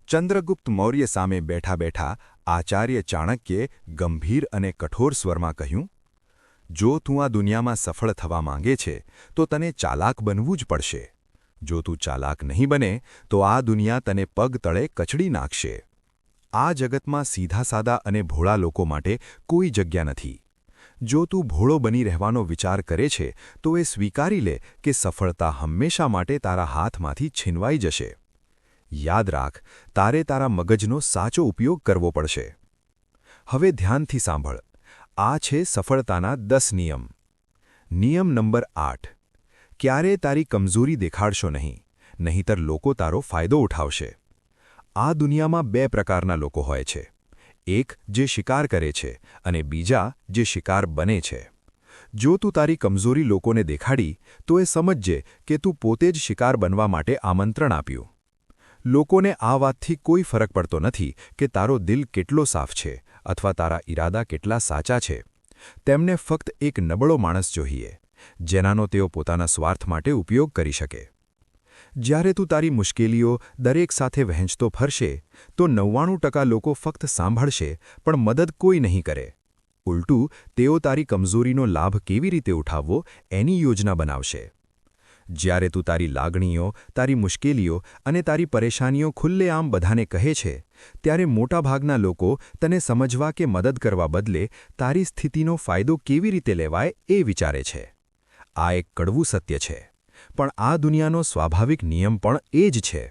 ચંદ્રગુપ્ત મૌર્ય સામે બેઠા બેઠા આચાર્ય ચાણક્યે ગંભીર અને કઠોર સ્વરમાં કહ્યું, જો તું આ દુનિયામાં સફળ થવા માંગે છે તો તને ચાલાક બનવું જ પડશે. જો તું ચાલાક નહીં બને તો આ દુનિયા તને પગ તળે કચડી નાખશે. આ જગતમાં સીધા-સાદા અને ભોળા લોકો માટે કોઈ જગ્યા નથી. જો તું ભોળો બની રહેવાનો વિચાર કરે છે તો એ સ્વીકારી લે કે સફળતા હંમેશા માટે તારા હાથમાંથી છીનવાઈ જશે. યાદ રાખ, તારે તારા મગજનો સાચો ઉપયોગ કરવો પડશે. હવે ધ્યાનથી સાંભળ. આ છે સફળતાના 10 નિયમ. નિયમ નંબર 8. ક્યારેય તારી કમજોરી દેખાડશો નહીં, નહીંતર લોકો તારો ફાયદો ઉઠાવશે. આ દુનિયામાં 2 પ્રકારના લોકો હોય છે. એક જે શિકાર કરે છે અને બીજા જે શિકાર બને છે. જો તું તારી કમજોરી લોકોને દેખાડી તો એ સમજજે કે તું પોતે જ શિકાર બનવા માટે આમંત્રણ આપ્યું. લોકોને આ વાતથી કોઈ ફરક પડતો નથી કે તારો દિલ કેટલો સાફ છે અથવા તારા ઈરાદા કેટલા સાચા છે. તેમને ફક્ત એક નબળો માણસ જોઈએ, જેનાનો તેઓ પોતાના સ્વાર્થ માટે ઉપયોગ કરી શકે. જ્યારે તું તારી મુશ્કેલીઓ દરેક સાથે વહેંચતો ફરશે તો 99% લોકો ફક્ત સાંભળશે પણ મદદ કોઈ નહીં કરે. ઉલટું, તેઓ તારી કમજોરીનો લાભ કેવી રીતે ઉઠાવવો એની યોજના બનાવશે. જ્યારે તું તારી લાગણીઓ, તારી મુશ્કેલીઓ અને તારી પરેશાનીઓ ખુલ્લેઆમ બધાને કહે છે, ત્યારે મોટાભાગના લોકો તને સમજવા કે મદદ કરવા બદલે તારી સ્થિતિનો ફાયદો કેવી રીતે લેવાય એ વિચારે છે. આ એક કડવું સત્ય છે, પણ આ દુનિયાનો સ્વાભાવિક નિયમ પણ એ જ છે.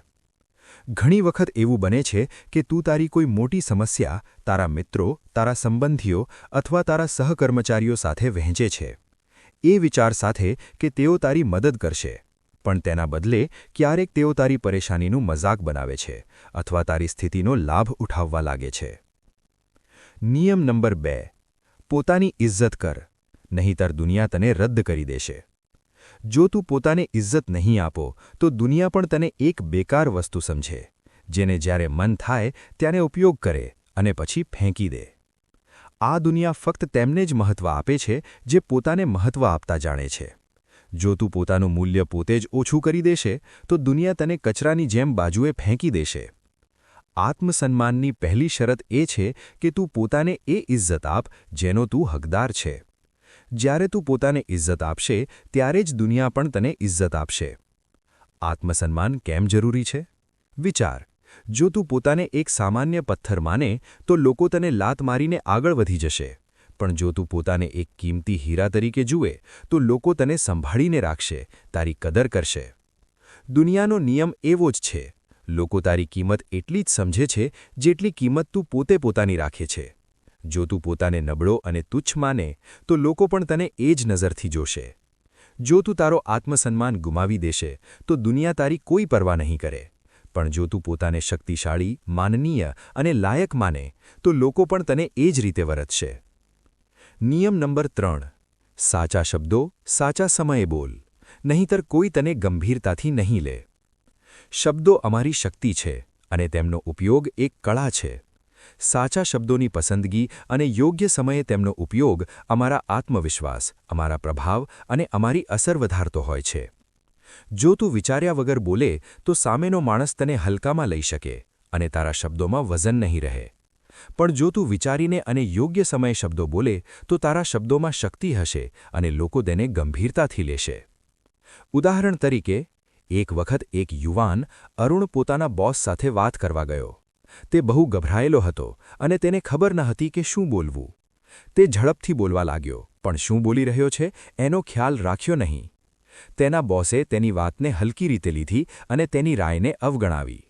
ઘણી વખત એવું બને છે કે તું તારી કોઈ મોટી સમસ્યા તારા મિત્રો, તારા સંબંધીઓ અથવા તારા સહકર્મચારીઓ સાથે વહેંચે છે. એ વિચાર સાથે કે તેઓ તારી મદદ કરશે, પણ તેના બદલે ક્યારેક તેઓ તારી પરેશાનીનું મજાક બનાવે છે અથવા તારી સ્થિતિનો લાભ ઉઠાવવા લાગે છે. નિયમ નંબર 2. પોતાની ઇજ્જત કર, નહીંતર દુનિયા તને રદ કરી દેશે. જો તું પોતાને ઇજ્જત નહીં આપો તો દુનિયા પણ તને એક બેકાર વસ્તુ સમજે, જેને જ્યારે મન થાય ત્યારે ઉપયોગ કરે અને પછી ફેંકી દે. આ દુનિયા ફક્ત તેમને જ મહત્વ આપે છે જે પોતાને મહત્વ આપતા જાણે છે. જો તું પોતાનું મૂલ્ય પોતે જ ઓછું કરી દેશે તો દુનિયા તને કચરાની જેમ બાજુએ ફેંકી દેશે. આત્મસન્માનની પહેલી શરત એ છે કે તું પોતાને એ ઇજ્જત આપ જેનો તું હકદાર છે. જ્યારે તું પોતાને ઇજ્જત આપશે ત્યારે જ દુનિયા પણ તને ઇજ્જત આપશે. આત્મસન્માન કેમ જરૂરી છે? વિચાર. જો તું પોતાને એક સામાન્ય પથ્થર માને તો લોકો તને લાત મારીને આગળ વધી જશે, પણ જો તું પોતાને એક કિંમતી હીરા તરીકે જુએ તો લોકો તને સંભાળીને રાખશે, તારી કદર કરશે. દુનિયાનો નિયમ એવો જ છે. લોકો તારી કિંમત એટલી જ સમજે છે જેટલી કિંમત તું પોતે પોતાની રાખે છે. જો તું પોતાને નબળો અને તુચ્છ માને તો લોકો પણ તને એ જ નજરથી જોશે. જો તું તારો આત્મસન્માન ગુમાવી દેશે તો દુનિયા તારી કોઈ પરવા નહીં કરે, પણ જો તું પોતાને શક્તિશાળી, માનનીય અને લાયક માને તો લોકો પણ તને એ જ રીતે વર્તશે. નિયમ નંબર 3. સાચા શબ્દો સાચા સમયે બોલ, નહીંતર કોઈ તને ગંભીરતાથી નહીં લે. શબ્દો અમારી શક્તિ છે અને તેમનો ઉપયોગ એક કળા છે. સાચા શબ્દોની પસંદગી અને યોગ્ય સમયે તેમનો ઉપયોગ અમારા આત્મવિશ્વાસ, અમારા પ્રભાવ અને અમારી અસર વધારતો હોય છે. જો તું વિચાર્યા વગર બોલે તો સામેનો માણસ તને હલકામાં લઈ શકે અને તારા શબ્દોમાં વજન નહીં રહે. પણ જો તું વિચારીને અને યોગ્ય સમયે શબ્દો બોલે તો તારા શબ્દોમાં શક્તિ હશે અને લોકો તેને ગંભીરતાથી લેશે. ઉદાહરણ તરીકે, એક વખત એક યુવાન અરુણ પોતાના બોસ સાથે વાત કરવા ગયો. તે બહુ ગભરાયેલો હતો અને તેને ખબર ન હતી કે શું બોલવું. તે ઝડપથી બોલવા લાગ્યો, પણ શું બોલી રહ્યો છે એનો ખ્યાલ રાખ્યો નહીં. તેના બોસે તેની વાતને હલકી રીતે લીધી અને તેની રાયને અવગણાવી.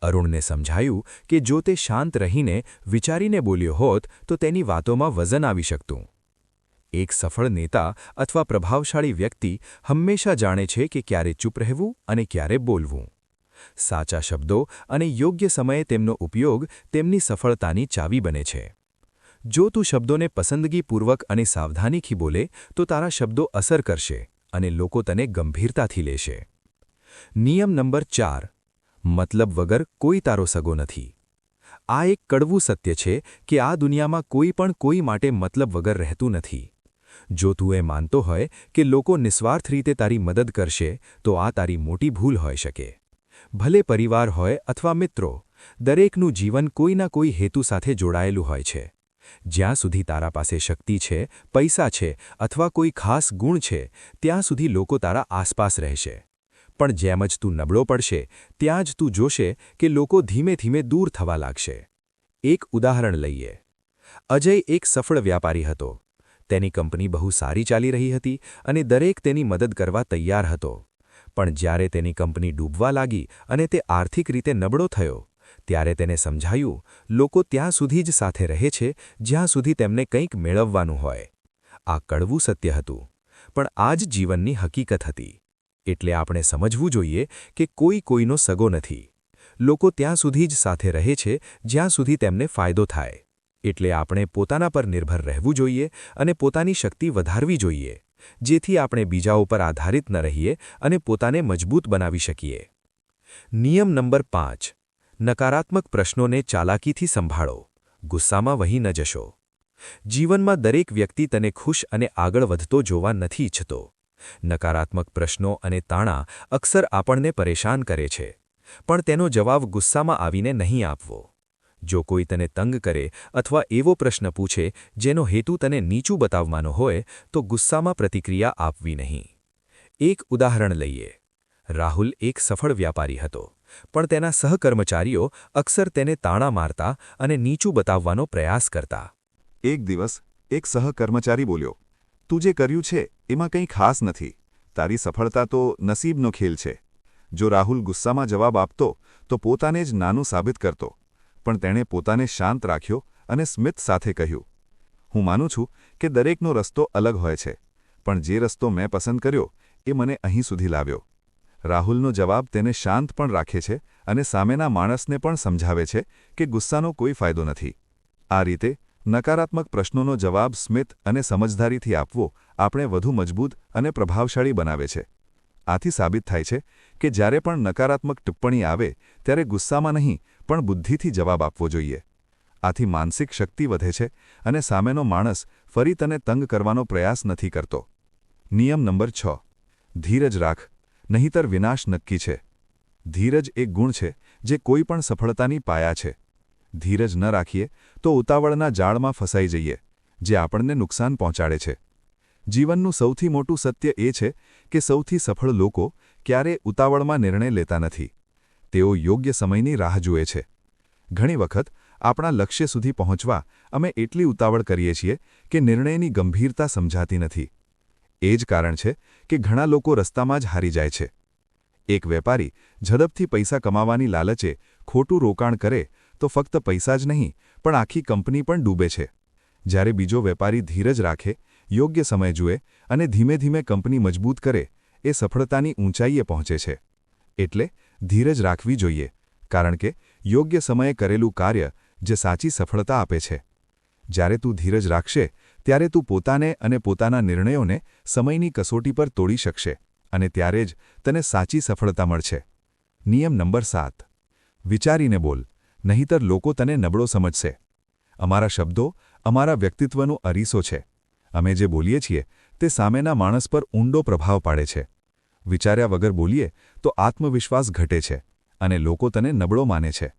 અરુણને સમજાયું કે જો તે શાંત રહીને વિચારીને બોલ્યો હોત તો તેની વાતોમાં વજન આવી શકતું. એક સફળ નેતા અથવા પ્રભાવશાળી વ્યક્તિ હંમેશા જાણે છે કે ક્યારે ચૂપ રહેવું અને ક્યારે બોલવું. સાચા શબ્દો અને યોગ્ય સમયે તેમનો ઉપયોગ તેમની સફળતાની ચાવી બને છે. જો તું શબ્દોને પસંદગીપૂર્વક અને સાવધાનીથી બોલે તો તારા શબ્દો અસર કરશે અને લોકો તને ગંભીરતાથી લેશે. નિયમ નંબર 4. મતલબ વગર કોઈ તારો સગો નથી. આ એક કડવું સત્ય છે કે આ દુનિયામાં કોઈ પણ કોઈ માટે મતલબ વગર રહેતું નથી. જો તું એ માનતો હોય કે લોકો નિસ્વાર્થ રીતે તારી મદદ કરશે તો આ તારી મોટી ભૂલ હોઈ શકે. ભલે પરિવાર હોય અથવા મિત્રો, દરેકનું જીવન કોઈના કોઈ હેતુ સાથે જોડાયેલું હોય છે. જ્યાં સુધી તારા પાસે શક્તિ છે, પૈસા છે અથવા કોઈ ખાસ ગુણ છે, ત્યાં સુધી લોકો તારા આસપાસ રહેશે. પણ જેમ જ તું નબળો પડશે, ત્યાં જ તું જોશે કે લોકો ધીમે ધીમે દૂર થવા લાગશે. એક ઉદાહરણ લઈએ. અજય એક સફળ વ્યાપારી હતો. તેની કંપની બહુ સારી ચાલી રહી હતી અને દરેક તેની મદદ કરવા તૈયાર હતો. પણ જ્યારે તેની કંપની ડૂબવા લાગી અને તે આર્થિક રીતે નબળો થયો, ત્યારે તેને સમજાયું, લોકો ત્યાં સુધી જ સાથે રહે છે જ્યાં સુધી તેમને કંઈક મેળવવાનું હોય. આ કડવું સત્ય હતું, પણ આ જ જીવનની હકીકત હતી. એટલે આપણે સમજવું જોઈએ કે કોઈ કોઈનો સગો નથી. લોકો ત્યાં સુધી જ સાથે રહે છે જ્યાં સુધી તેમને ફાયદો થાય. એટલે આપણે પોતાના પર નિર્ભર રહેવું જોઈએ અને પોતાની શક્તિ વધારવી જોઈએ, જેથી આપણે બીજા ઉપર આધારિત ન રહીએ અને પોતાને મજબૂત બનાવી શકીએ. નિયમ નંબર 5. નકારાત્મક પ્રશ્નોને ચાલાકીથી સંભાળો. ગુસ્સામાં વહી ન જશો. જીવનમાં દરેક વ્યક્તિ તને ખુશ અને આગળ વધતો જોવા નથી ઈચ્છતો. નકારાત્મક પ્રશ્નો અને તાણા અક્સર આપણને પરેશાન કરે છે, પણ તેનો જવાબ ગુસ્સામાં આવીને નહીં આપવો. જો કોઈ તને તંગ કરે અથવા એવો પ્રશ્ન પૂછે જેનો હેતુ તને નીચું બતાવવાનો હોય, તો ગુસ્સામાં પ્રતિક્રિયા આપવી નહીં. એક ઉદાહરણ લઈએ. રાહુલ એક સફળ વ્યાપારી હતો, પણ તેના સહકર્મચારીઓ અક્સર તેને તાણા મારતા અને નીચું બતાવવાનો પ્રયાસ કરતા. એક દિવસ એક સહકર્મચારી બોલ્યો, તું જે કર્યું છે એમાં કંઈ ખાસ નથી. તારી સફળતા તો નસીબનો ખેલ છે. જો રાહુલ ગુસ્સામાં જવાબ આપતો તો પોતાને જ નાનું સાબિત કરતો. પણ તેણે પોતાને શાંત રાખ્યો અને સ્મિત સાથે કહ્યું, હું માનું છું કે દરેકનો રસ્તો અલગ હોય છે, પણ જે રસ્તો મેં પસંદ કર્યો એ મને અહીં સુધી લાવ્યો. રાહુલનો જવાબ તેને શાંત પણ રાખે છે અને સામેના માણસને પણ સમજાવે છે કે ગુસ્સાનો કોઈ ફાયદો નથી. આ રીતે નકારાત્મક પ્રશ્નોનો જવાબ સ્મિત અને સમજદારીથી આપવો આપણે વધુ મજબૂત અને પ્રભાવશાળી બનાવે છે. આથી સાબિત થાય છે કે જ્યારે પણ નકારાત્મક ટિપ્પણી આવે ત્યારે ગુસ્સામાં નહીં પણ બુદ્ધિથી જવાબ આપવો જોઈએ. આથી માનસિક શક્તિ વધે છે અને સામેનો માણસ ફરી તને તંગ કરવાનો પ્રયાસ નથી કરતો. નિયમ નંબર 6. ધીરજ રાખ, નહીંતર વિનાશ નક્કી છે. ધીરજ એક ગુણ છે જે કોઈ પણ સફળતાની પાયા છે. ધીરજ ન રાખીએ તો ઉતાવળના જાળમાં ફસાઈ જઈએ, જે આપણને નુકસાન પહોંચાડે છે. જીવનનું સૌથી મોટું સત્ય એ છે કે સૌથી સફળ લોકો ક્યારેય ઉતાવળમાં નિર્ણય લેતા નથી. તેઓ યોગ્ય સમયની રાહ જુએ છે. ઘણી વખત આપણા લક્ષ્ય સુધી પહોંચવા અમે એટલી ઉતાવળ કરીએ છીએ કે નિર્ણયની ગંભીરતા સમજાતી નથી. એ જ કારણ છે કે ઘણા લોકો રસ્તામાં જ હારી જાય છે. એક વેપારી ઝડપથી પૈસા કમાવાની લાલચે ખોટું રોકાણ કરે તો ફક્ત પૈસા જ નહીં પણ આખી કંપની પણ ડૂબે છે. જ્યારે બીજો વેપારી ધીરજ રાખે, યોગ્ય સમય જુએ અને ધીમે ધીમે કંપની મજબૂત કરે, એ સફળતાની ઊંચાઈએ પહોંચે છે. એટલે ધીરજ રાખવી જોઈએ, કારણ કે યોગ્ય સમયે કરેલું કાર્ય જે સાચી સફળતા આપે છે. જ્યારે તું ધીરજ રાખશે ત્યારે તું પોતાને અને પોતાના નિર્ણયોને સમયની કસોટી પર તોડી શકશે અને ત્યારે જ તને સાચી સફળતા મળશે. નિયમ નંબર 7. વિચારીને બોલ, નહીંતર લોકો તને નબળો સમજશે. અમારા શબ્દો અમારા વ્યક્તિત્વનો અરીસો છે. અમે જે બોલીએ છીએ તે સામેના માણસ પર ઊંડો પ્રભાવ પાડે છે. વિચાર્યા વગર બોલીએ તો આત્મવિશ્વાસ ઘટે છે અને લોકો તને નબળો માને છે.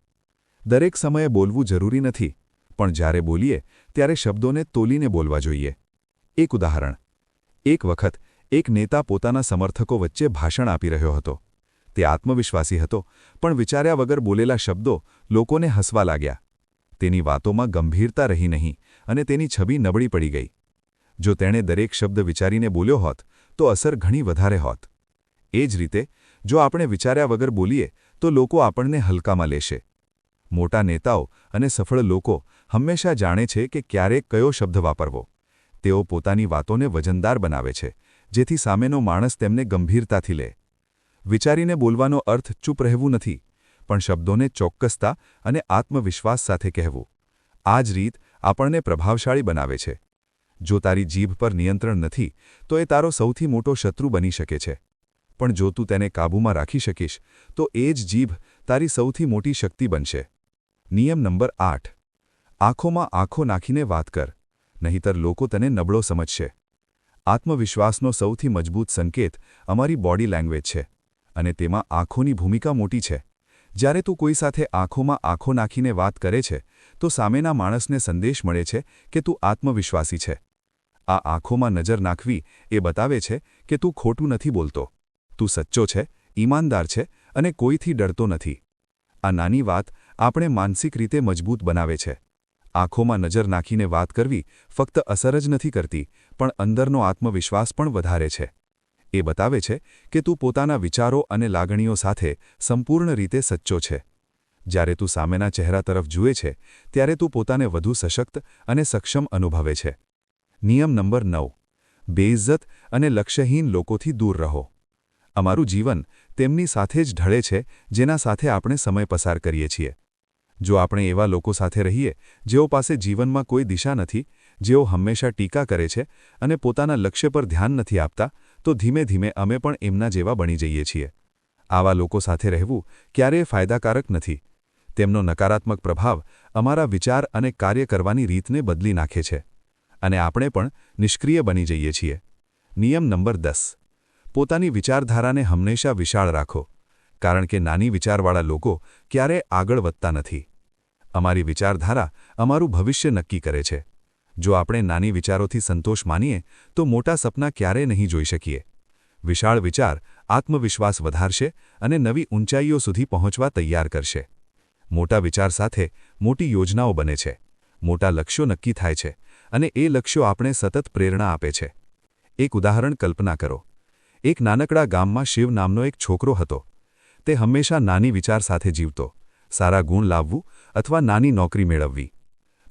દરેક સમયે બોલવું જરૂરી નથી, પણ જ્યારે બોલીએ ત્યારે શબ્દોને તોલીને બોલવા જોઈએ. એક ઉદાહરણ. એક વખત એક નેતા પોતાના સમર્થકો વચ્ચે ભાષણ આપી રહ્યો હતો. તે આત્મવિશ્વાસી હતો, પણ વિચાર્યા વગર બોલેલા શબ્દો લોકોને હસવા લાગ્યા. તેની વાતોમાં ગંભીરતા રહી નહીં અને તેની છબી નબળી પડી ગઈ. જો તેણે દરેક શબ્દ વિચારીને બોલ્યો હોત તો અસર ઘણી વધારે હોત. એ જ રીતે જો આપણે વિચાર્યા વગર બોલીએ તો લોકો આપણને હલકામાં લેશે. મોટા નેતાઓ અને સફળ લોકો હંમેશા જાણે છે કે ક્યારે કયો શબ્દ વાપરવો. તેઓ પોતાની વાતોને વજનદાર બનાવે છે, જેથી સામેનો માણસ તેમને ગંભીરતાથી લે. વિચારીને બોલવાનો અર્થ ચૂપ રહેવું નથી, પણ શબ્દોને ચોક્કસતા અને આત્મવિશ્વાસ સાથે કહેવું. આ જ રીત આપણને પ્રભાવશાળી બનાવે છે. જો તારી જીભ પર નિયંત્રણ નથી તો એ તારો સૌથી મોટો શત્રુ બની શકે છે. પણ જો તું તેને કાબૂમાં રાખી શકીશ તો એ જ જીભ તારી સૌથી મોટી શક્તિ બનશે. નિયમ નંબર 8. આંખોમાં આંખો નાખીને વાત કર, નહીંતર લોકો તને નબળો સમજશે. આત્મવિશ્વાસનો સૌથી મજબૂત સંકેત અમારી બોડી લેંગ્વેજ છે, અને તેમાં આંખોની ભૂમિકા મોટી છે. જ્યારે તું કોઈ સાથે આંખોમાં આંખો નાખીને વાત કરે છે તો સામેના માણસને સંદેશ મળે છે કે તું આત્મવિશ્વાસી છે. આ આંખોમાં નજર નાખવી એ બતાવે છે કે તું ખોટું નથી બોલતો, તું સચ્ચો છે, ઈમાનદાર છે અને કોઈથી ડરતો નથી. આ નાની વાત આપણે માનસિક રીતે મજબૂત બનાવે છે. આંખોમાં નજર નાખીને વાત કરવી ફક્ત અસર જ નથી કરતી, પણ અંદરનો આત્મવિશ્વાસ પણ વધારે છે. એ બતાવે છે કે તું પોતાના વિચારો અને લાગણીઓ સાથે સંપૂર્ણ રીતે સચ્ચો છે. જ્યારે તું સામેના ચહેરા તરફ જુએ છે ત્યારે તું પોતાને વધુ સશક્ત અને સક્ષમ અનુભવે છે. નિયમ નંબર 9. બેઇજ્જત અને લક્ષ્યહીન લોકોથી દૂર રહો. અમારું જીવન તેમની સાથે જ ઢળે છે જેના સાથે આપણે સમય પસાર કરીએ છીએ. જો આપણે એવા લોકો સાથે રહીએ જેઓ પાસે જીવનમાં કોઈ દિશા નથી, જેઓ હંમેશા ટીકા કરે છે અને પોતાના લક્ષ્ય પર ધ્યાન નથી આપતા, તો ધીમે ધીમે અમે પણ એમના જેવા બની જઈએ છીએ. આવા લોકો સાથે રહેવું ક્યારેય ફાયદાકારક નથી. તેમનો નકારાત્મક પ્રભાવ અમારા વિચાર અને કાર્ય કરવાની રીતને બદલી નાખે છે અને આપણે પણ નિષ્ક્રિય બની જઈએ છીએ. નિયમ નંબર 10. પોતાની વિચારધારાને હંમેશા વિશાળ રાખો, કારણ કે નાની વિચારવાળા લોકો ક્યારેય આગળ વધતા નથી. અમારી વિચારધારા અમારું ભવિષ્ય નક્કી કરે છે. જો આપણે નાની વિચારોથી સંતોષ માનીએ તો મોટા સપના ક્યારેય નહીં જોઈ શકીએ. વિશાળ વિચાર આત્મવિશ્વાસ વધારશે અને નવી ઊંચાઈઓ સુધી પહોંચવા તૈયાર કરશે. મોટા વિચાર સાથે મોટી યોજનાઓ બને છે, મોટા લક્ષ્યો નક્કી થાય છે અને એ લક્ષ્યો આપણે સતત પ્રેરણા આપે છે. એક ઉદાહરણ કલ્પના કરો. એક નાનકડા ગામમાં શિવ નામનો એક છોકરો હતો. તે હંમેશા નાની વિચાર સાથે જીવતો, સારા ગુણ લાવવું અથવા નાની નોકરી મેળવવી.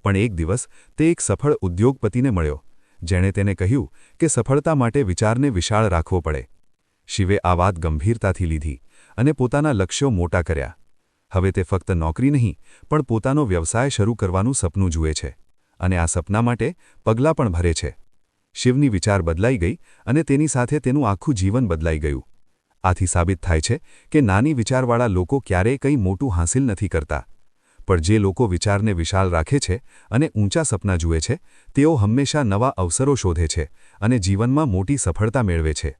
પણ એક દિવસ તે એક સફળ ઉદ્યોગપતિને મળ્યો, જેણે તેને કહ્યું કે સફળતા માટે વિચારને વિશાળ રાખવો પડે. શિવે આ વાત ગંભીરતાથી લીધી અને પોતાના લક્ષ્યો મોટા કર્યા. હવે તે ફક્ત નોકરી નહીં પણ પોતાનો વ્યવસાય શરૂ કરવાનું સપનું જુએ છે અને આ સપના માટે પગલાં પણ ભરે છે. શિવની વિચાર બદલાઈ ગઈ અને તેની સાથે તેનું આખું જીવન બદલાઈ ગયું. આથી સાબિત થાય છે કે નાની વિચારવાળા લોકો ક્યારેય કંઈ મોટું હાંસિલ નથી કરતા, પણ જે લોકો વિચારને વિશાળ રાખે છે અને ઊંચા સપના જુએ છે તેઓ હંમેશા નવા અવસરો શોધે છે અને જીવનમાં મોટી સફળતા મેળવે છે.